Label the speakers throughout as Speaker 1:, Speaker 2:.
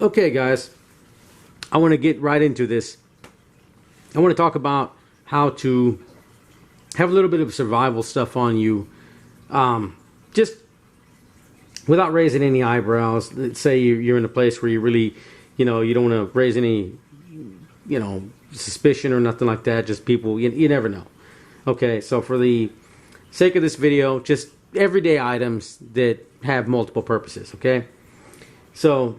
Speaker 1: Okay, guys, I want to get right into this. I want to talk about how to have a little bit of survival stuff on you, just without raising any eyebrows. Let's say you're in a place where you really, you don't want to raise any, suspicion or nothing like that. Just people, you never know. Okay, so for the sake of this video, just everyday items that have multiple purposes. Okay, so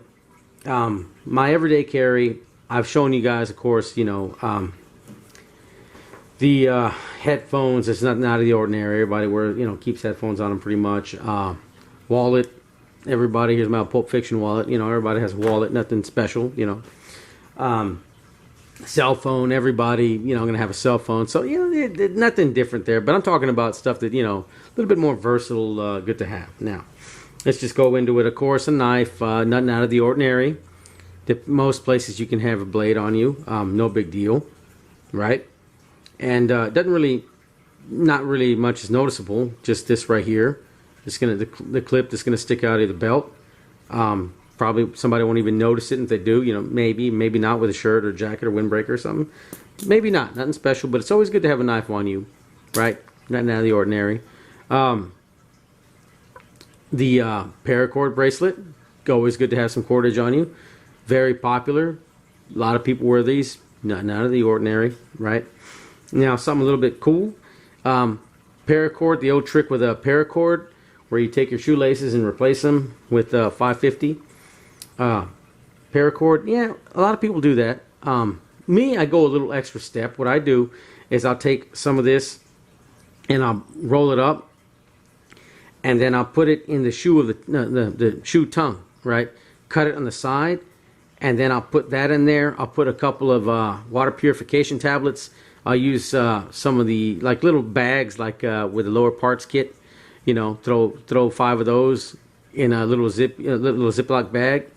Speaker 1: my everyday carry, I've shown you guys, of course, the headphones. It's nothing out of the ordinary. Everybody keeps headphones on them pretty much. Wallet. Everybody, here's my Pulp Fiction wallet. Everybody has a wallet. Nothing special. Cell phone. Everybody, gonna have a cell phone. So nothing different there. But I'm talking about stuff that a little bit more versatile, good to have. Now, let's just go into it. Of course, a knife. Nothing out of the ordinary. Most places you can have a blade on you. No big deal, right? And not really much is noticeable. Just this right here. It's the clip that's gonna stick out of the belt. Probably somebody won't even notice it. And if they do, maybe not with a shirt or jacket or windbreaker or something. Maybe not. Nothing special. But it's always good to have a knife on you, right? Nothing out of the ordinary. The Paracord bracelet. Always good to have some cordage on you. Very popular. A lot of people wear these. Nothing out of the ordinary, right? Now, something a little bit cool. Paracord, the old trick with a paracord, where you take your shoelaces and replace them with 550. Paracord, yeah, a lot of people do that. Me, I go a little extra step. What I do is I'll take some of this and I'll roll it up, and then I'll put it in the shoe of the shoe tongue, right? Cut it on the side, and then I'll put that in there. I'll put a couple of water purification tablets. I'll use some of the little bags with the lower parts kit. Throw 5 of those in a little Ziploc bag,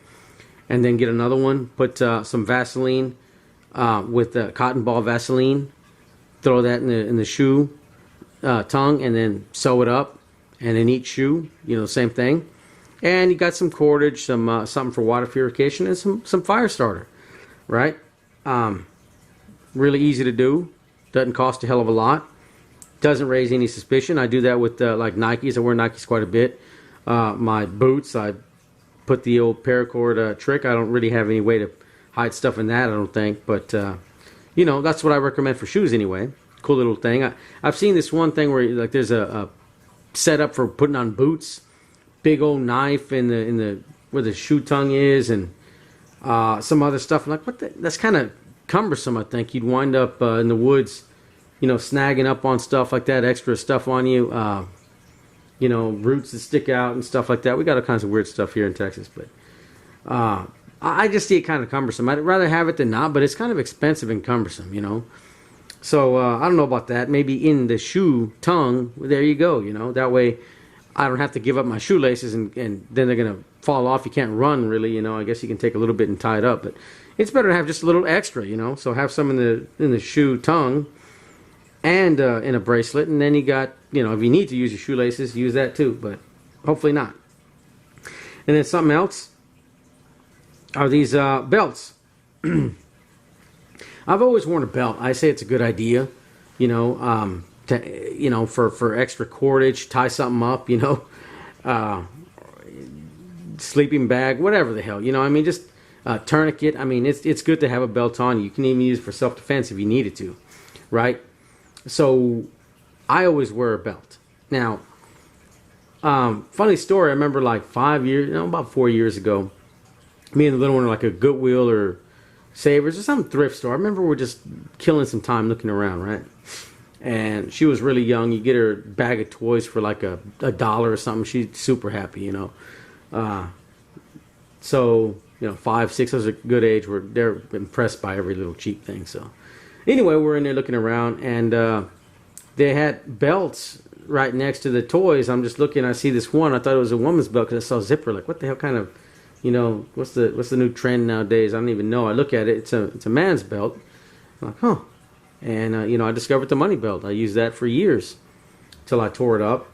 Speaker 1: and then get another one. Put some Vaseline with cotton ball Vaseline. Throw that in the shoe tongue, and then sew it up. And in each shoe, same thing. And you got some cordage, some something for water purification, and some fire starter, right? Really easy to do. Doesn't cost a hell of a lot. Doesn't raise any suspicion. I do that with Nikes. I wear Nikes quite a bit. My boots, I put the old paracord trick. I don't really have any way to hide stuff in that, I don't think. But that's what I recommend for shoes anyway. Cool little thing. I've seen this one thing where there's a setup for putting on boots. Big old knife in the where the shoe tongue is, and some other stuff. I'm like, what? That's kind of cumbersome. I think you'd wind up in the woods, snagging up on stuff like that, extra stuff on you, roots that stick out and stuff like that. We got all kinds of weird stuff here in Texas, but I just see it kind of cumbersome. I'd rather have it than not, but it's kind of expensive and cumbersome, So I don't know about that. Maybe in the shoe tongue, there you go, That way I don't have to give up my shoelaces and then they're going to fall off. You can't run, really, I guess you can take a little bit and tie it up, but it's better to have just a little extra, So have some in the shoe tongue and in a bracelet, and then you got, if you need to use your shoelaces, use that too, but hopefully not. And then something else are these belts. I've always worn a belt. I say it's a good idea, for extra cordage, tie something up, sleeping bag, whatever the hell, just tourniquet. It's good to have a belt on. You can even use it for self-defense if you needed to, right? So I always wear a belt. Now, funny story, I remember about 4 years ago, me and the little one were like a Goodwill or Savers or some thrift store. I remember we were just killing some time looking around, right? And she was really young. You get her a bag of toys for like a $1 or something. She's super happy, So, 5, 6 was a good age. They're impressed by every little cheap thing. So, anyway, we're in there looking around, and they had belts right next to the toys. I'm just looking. I see this one. I thought it was a woman's belt because I saw zipper. Like, what the hell kind of, what's the new trend nowadays? I don't even know. I look at it. It's a man's belt. I'm like, huh. And I discovered the money belt. I used that for years till I tore it up.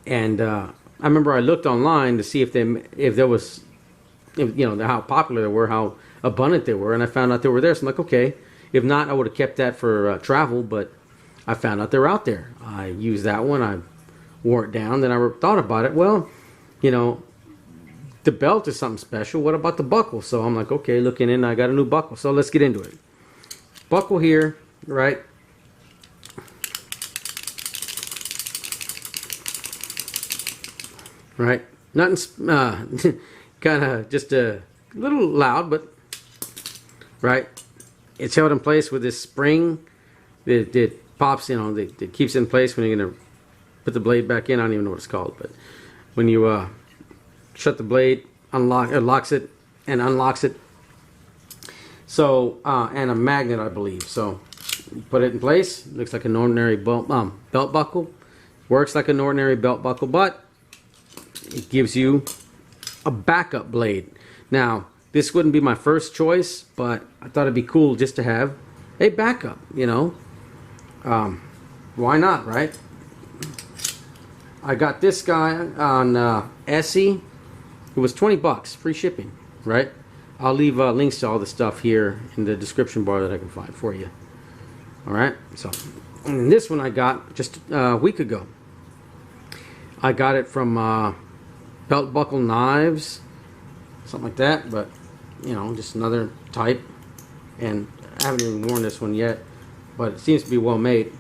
Speaker 1: And I remember I looked online to see if there was you know, how popular they were, how abundant they were, and I found out they were there. So I'm like, okay, if not, I would have kept that for travel, but I found out they're out there. I used that one. I wore it down. Then I thought about it. Well, you know, the belt is something special. What about the buckle? So I'm like, okay, looking in, I got a new buckle. So let's get into it. Buckle here, right? Right? Nothing, kind of just a little loud, but right? It's held in place with this spring that pops, you know, that keeps it in place when you're going to put the blade back in. I don't even know what it's called, but when you shut the blade, it locks it and unlocks it. So, and a magnet, I believe. So, you put it in place. Looks like an ordinary belt buckle. Works like an ordinary belt buckle, but it gives you a backup blade. Now, this wouldn't be my first choice, but I thought it'd be cool just to have a backup, you know. Why not, right? I got this guy on Etsy. It was 20 bucks, free shipping, right? I'll leave links to all the stuff here in the description bar that I can find for you. All right, so and this one I got just a week ago. I got it from Belt Buckle Knives, something like that, but you know, just another type. And I haven't even worn this one yet, but it seems to be well made,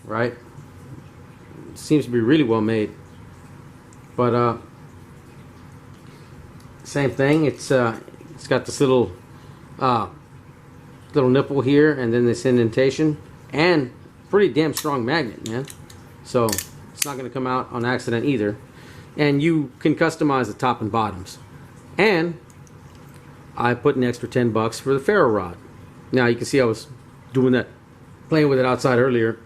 Speaker 1: right? It seems to be really well made. But same thing. It's got this little nipple here, and then this indentation, and pretty damn strong magnet, man. So it's not going to come out on accident either. And you can customize the top and bottoms. And I put an extra 10 bucks for the ferro rod. Now you can see I was doing that, playing with it outside earlier,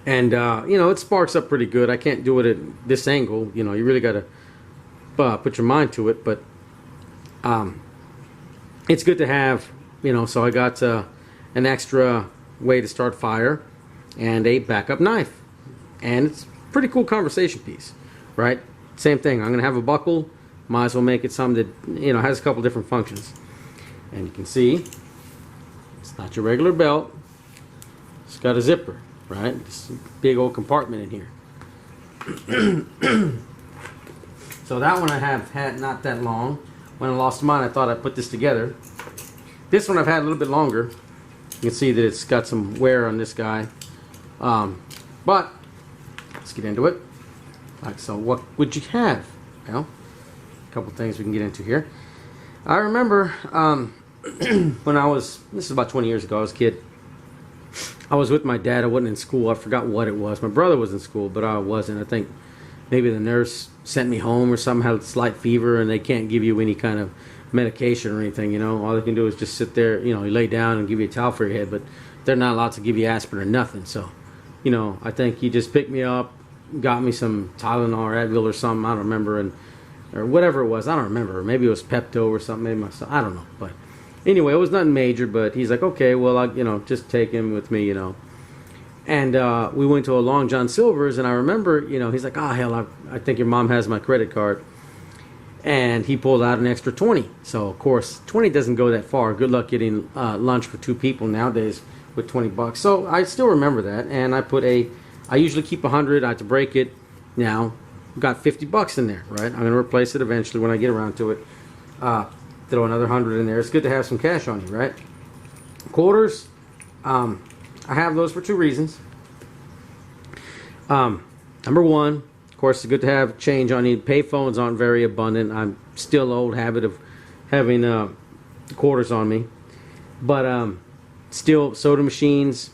Speaker 1: and you know, it sparks up pretty good. I can't do it at this angle. You know, you really got to put your mind to it, but it's good to have, you know. So I got an extra way to start fire and a backup knife, and it's a pretty cool conversation piece, right? Same thing. I'm gonna have a buckle. Might as well make it something that, you know, has a couple different functions. And you can see it's not your regular belt. It's got a zipper, right? It's a big old compartment in here. So that one I have had not that long. When I lost mine, I thought I'd put this together. This one I've had a little bit longer. You can see that it's got some wear on this guy. But let's get into it. Like, so what would you have? Well, a couple things we can get into here. I remember when I was, this is about 20 years ago, I was a kid. I was with my dad. I wasn't in school. I forgot what it was. My brother was in school, but I wasn't. I think maybe the nurse sent me home or something, had a slight fever, and they can't give you any kind of medication or anything, you know. All they can do is just sit there, you know, you lay down and give you a towel for your head, but they're not allowed to give you aspirin or nothing. So, you know, I think he just picked me up, got me some Tylenol or Advil or something, I don't remember, and or whatever it was, I don't remember. Maybe it was Pepto or something, maybe I don't know. But anyway, it was nothing major, but he's like, okay, well, I, you know, just take him with me, you know. And we went to a Long John Silver's, and I remember, you know, he's like, oh, hell, I think your mom has my credit card. And he pulled out an extra 20. So, of course, 20 doesn't go that far. Good luck getting lunch for 2 people nowadays with 20 bucks. So, I still remember that. And I usually keep 100. I had to break it. Now, got 50 bucks in there, right? I'm going to replace it eventually when I get around to it. Throw another 100 in there. It's good to have some cash on you, right? Quarters. I have those for 2 reasons. Number one, of course, it's good to have change on you. Payphones aren't very abundant. I'm still old habit of having quarters on me. But still, soda machines,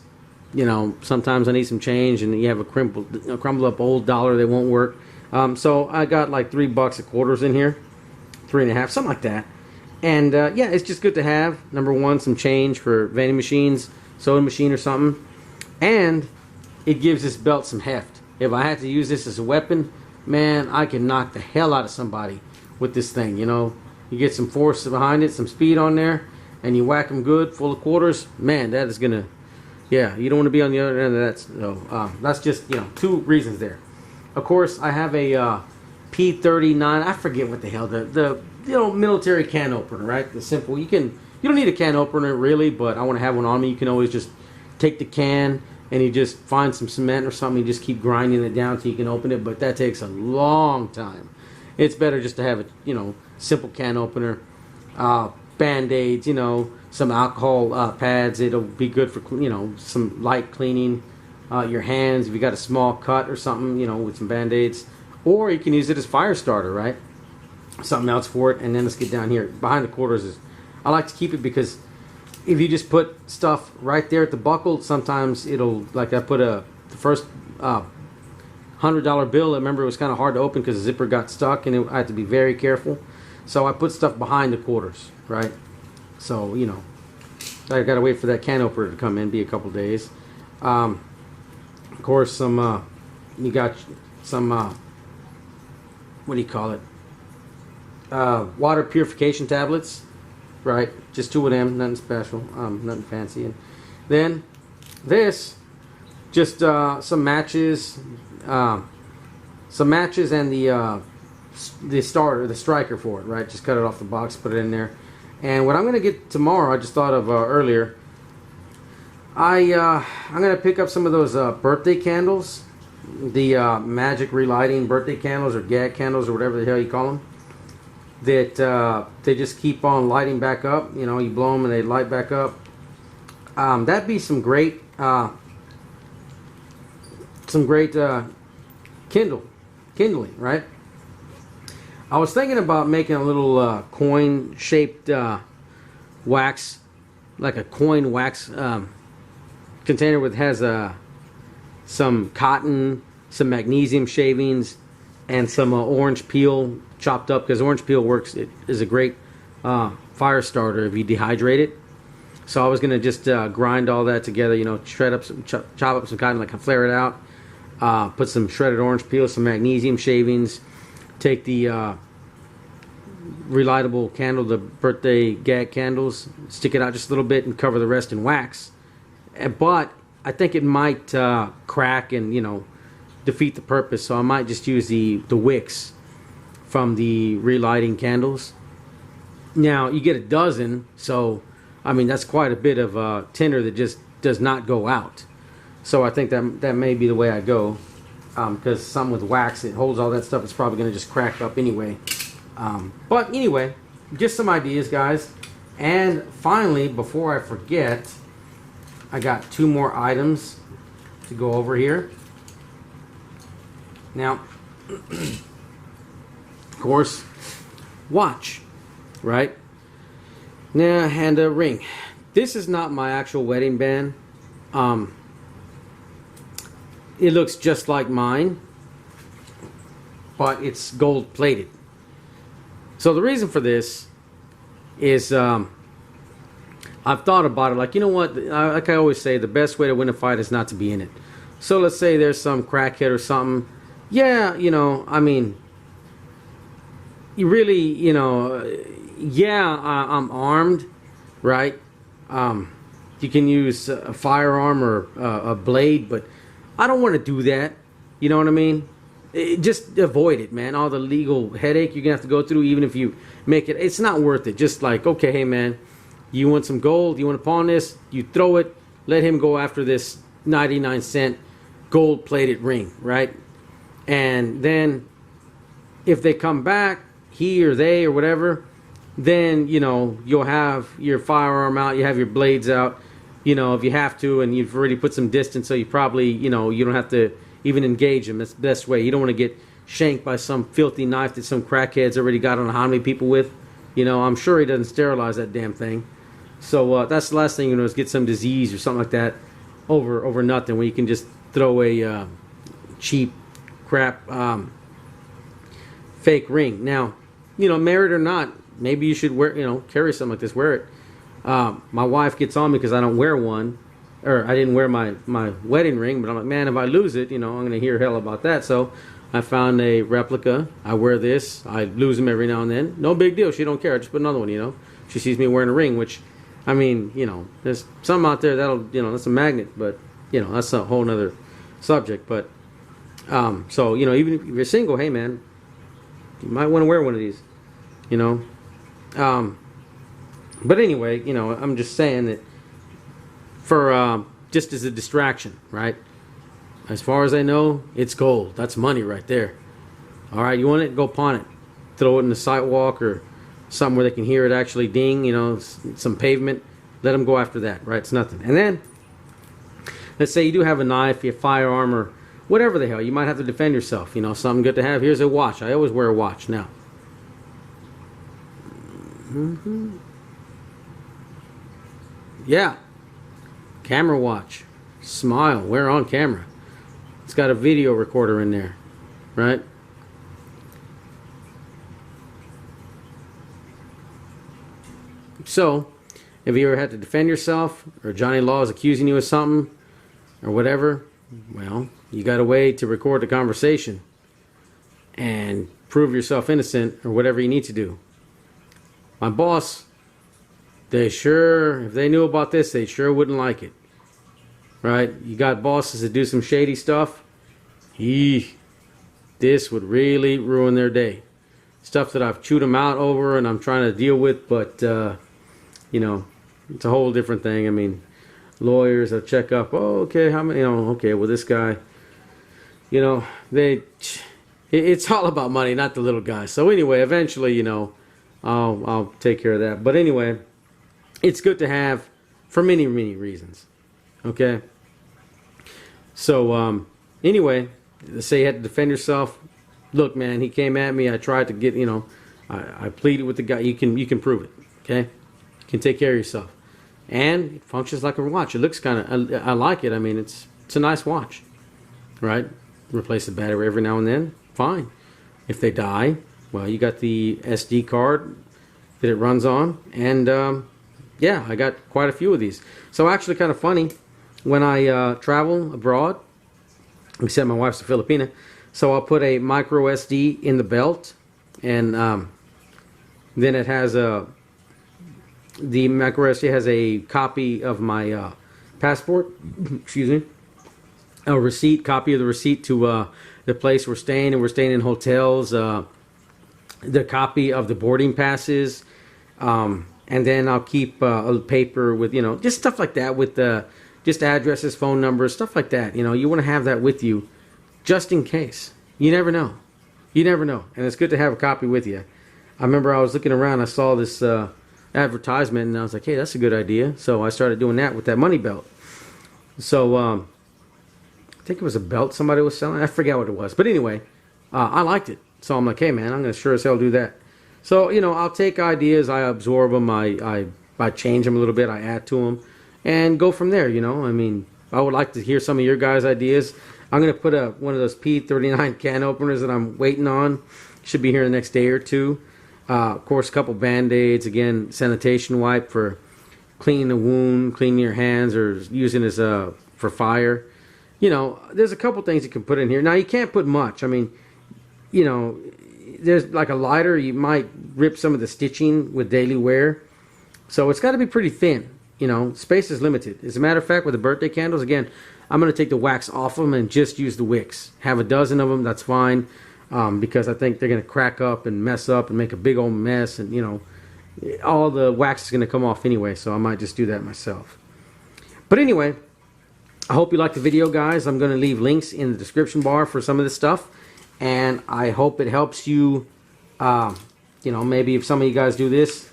Speaker 1: you know, sometimes I need some change, and you have a crumbled up old dollar that won't work. So I got like $3 of quarters in here, 3.5, something like that. And yeah, it's just good to have. Number one, some change for vending machines, soda machine or something, and it gives this belt some heft. If I had to use this as a weapon, man, I can knock the hell out of somebody with this thing. You know, you get some force behind it, some speed on there, and you whack them good, full of quarters. Man, that is gonna, yeah, you don't want to be on the other end of that. So that's just, you know, 2 reasons there. Of course, I have a P39. I forget what the hell the military can opener, right? The simple. You don't need a can opener really, but I want to have one on me. You can always just take the can and you just find some cement or something. You just keep grinding it down till you can open it, but that takes a long time. It's better just to have a simple can opener. Band-aids, some alcohol pads. It'll be good for some light cleaning. Your hands, if you got a small cut or something, with some band-aids. Or you can use it as fire starter, right? Something else for it. And then let's get down here. Behind the quarters I like to keep it because if you just put stuff right there at the buckle, sometimes it'll, like I put the first $100 bill. I remember it was kind of hard to open because the zipper got stuck and I had to be very careful. So I put stuff behind the quarters, right? So, I got to wait for that can opener to come in, be a couple days. Of course, you got some, what do you call it? Water purification tablets, right? Just 2 of them, nothing special, nothing fancy. And then this, just some matches and the starter, the striker for it, right? Just cut it off the box, put it in there. And what I'm going to get tomorrow, I just thought of earlier, I'm going to pick up some of those birthday candles, the magic relighting birthday candles or gag candles or whatever the hell you call them, that they just keep on lighting back up. You blow them and they light back up. That'd be some great kindling, right? I was thinking about making a little coin-shaped wax, like a coin wax container with has some cotton, some magnesium shavings, and some orange peel chopped up, because orange peel works. It is a great fire starter if you dehydrate it. So I was gonna just grind all that together, shred up some, chop up some cotton, like flare it out, put some shredded orange peel, some magnesium shavings, take the relightable candle, the birthday gag candles, stick it out just a little bit and cover the rest in wax. But I think it might crack and defeat the purpose, so I might just use the wicks from the relighting candles. Now you get a dozen, so that's quite a bit of tinder that just does not go out. So I think that may be the way I go, because some with wax, it holds all that stuff. It's probably going to just crack up anyway. But anyway, just some ideas, guys. And finally, before I forget, I got 2 more items to go over here. Now, of course, watch, right? Now, and a ring. This is not my actual wedding band. It looks just like mine, but it's gold plated. So the reason for this is I've thought about it. Like, like I always say, the best way to win a fight is not to be in it. So let's say there's some crackhead or something. Yeah, you really, I'm armed, right? You can use a firearm or a blade, but I don't want to do that. You know what I mean? Just avoid it, man. All the legal headache you're gonna have to go through, even if you make it, it's not worth it. Just like, okay, hey man, you want some gold, you want to pawn this, you throw it, let him go after this 99-cent gold plated ring, right? And then if they come back, he or they or whatever, then you'll have your firearm out, you have your blades out, if you have to, and you've already put some distance, so you probably you don't have to even engage them. That's the best way. You don't want to get shanked by some filthy knife that some crackhead's already got on how many people with. I'm sure he doesn't sterilize that damn thing. So that's the last thing is get some disease or something like that over nothing, when you can just throw a cheap crap fake ring. Now, married or not, maybe you should wear, carry something like this, wear it. My wife gets on me because I don't wear one, or I didn't wear my wedding ring, but I'm like, man, if I lose it, I'm going to hear hell about that. So I found a replica. I wear this. I lose them every now and then. No big deal. She don't care. I just put another one, She sees me wearing a ring, which, there's some out there that'll, that's a magnet, but, that's a whole nother subject. But, so, even if you're single, hey, man, you might want to wear one of these. you know. But anyway, you know, I'm just saying that for just as a distraction, right? As far as I know, it's gold. That's money right there. All right, you want it? Go pawn it. Throw it in the sidewalk or something where they can hear it actually ding, you know, some pavement. Let them go after that, right? It's nothing. And then, let's say you do have a knife, you have firearm, or whatever the hell. You might have to defend yourself, you know, something good to have. Here's a watch. I always wear a watch now. Yeah. Camera watch. Smile. Wear on camera. It's got a video recorder in there, right? So, if you ever had to defend yourself, or Johnny Law is accusing you of something, or whatever, well, you got a way to record the conversation and prove yourself innocent, or whatever you need to do. My boss, if they knew about this, they sure wouldn't like it. Right? You got bosses that do some shady stuff. This would really ruin their day. Stuff that I've chewed them out over and I'm trying to deal with, but, you know, it's a whole different thing. I mean, lawyers will check up, oh, okay, how many, you know, okay, well, this guy, you know, it's all about money, not the little guy. So anyway, eventually, you know, I'll take care of that. But anyway, it's good to have for many, many reasons. Okay? So, anyway, let's say you had to defend yourself. Look, man, he came at me. I tried to get, you know, I pleaded with the guy. You can prove it. Okay? You can take care of yourself. And it functions like a watch. It looks kind of, I like it. I mean, it's a nice watch. Right? Replace the battery every now and then. Fine. If they die, well, you got the SD card that it runs on. And, yeah, I got quite a few of these. So actually kind of funny, when I travel abroad, except my wife's a Filipina, so I'll put a micro SD in the belt, and then it has the micro SD has a copy of my passport, excuse me, a receipt, copy of the receipt to the place we're staying, and we're staying in hotels, the copy of the boarding passes, and then I'll keep a paper with, you know, just stuff like that with just addresses, phone numbers, stuff like that. You know, you want to have that with you just in case. You never know. You never know. And it's good to have a copy with you. I remember I was looking around, I saw this advertisement, and I was like, hey, that's a good idea. So I started doing that with that money belt. So I think it was a belt somebody was selling. I forget what it was. But anyway, I liked it. So I'm like, hey, man, I'm going to sure as hell do that. So, you know, I'll take ideas, I absorb them, I change them a little bit, I add to them, and go from there, you know. I mean, I would like to hear some of your guys' ideas. I'm going to put one of those P39 can openers that I'm waiting on. Should be here in the next day or two. Of course, a couple Band-Aids, again, sanitation wipe for cleaning a wound, cleaning your hands, or using as for fire. You know, there's a couple things you can put in here. Now, you can't put much. I mean, you know, there's like a lighter, you might rip some of the stitching with daily wear. So it's got to be pretty thin. You know, space is limited. As a matter of fact, with the birthday candles, again, I'm going to take the wax off them and just use the wicks. Have a dozen of them, that's fine. Because I think they're going to crack up and mess up and make a big old mess. And, you know, all the wax is going to come off anyway. So I might just do that myself. But anyway, I hope you liked the video, guys. I'm going to leave links in the description bar for some of this stuff. And I hope it helps you, you know, maybe if some of you guys do this,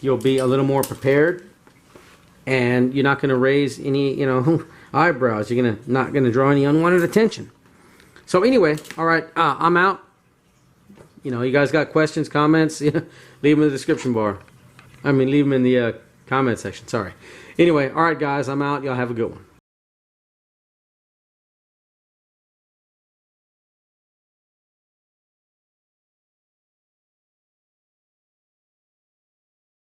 Speaker 1: you'll be a little more prepared. And you're not going to raise any, you know, eyebrows. You're not going to draw any unwanted attention. So anyway, all right, I'm out. You know, you guys got questions, comments, leave them in the description bar. I mean, leave them in the comment section, sorry. Anyway, all right, guys, I'm out. Y'all have a good one.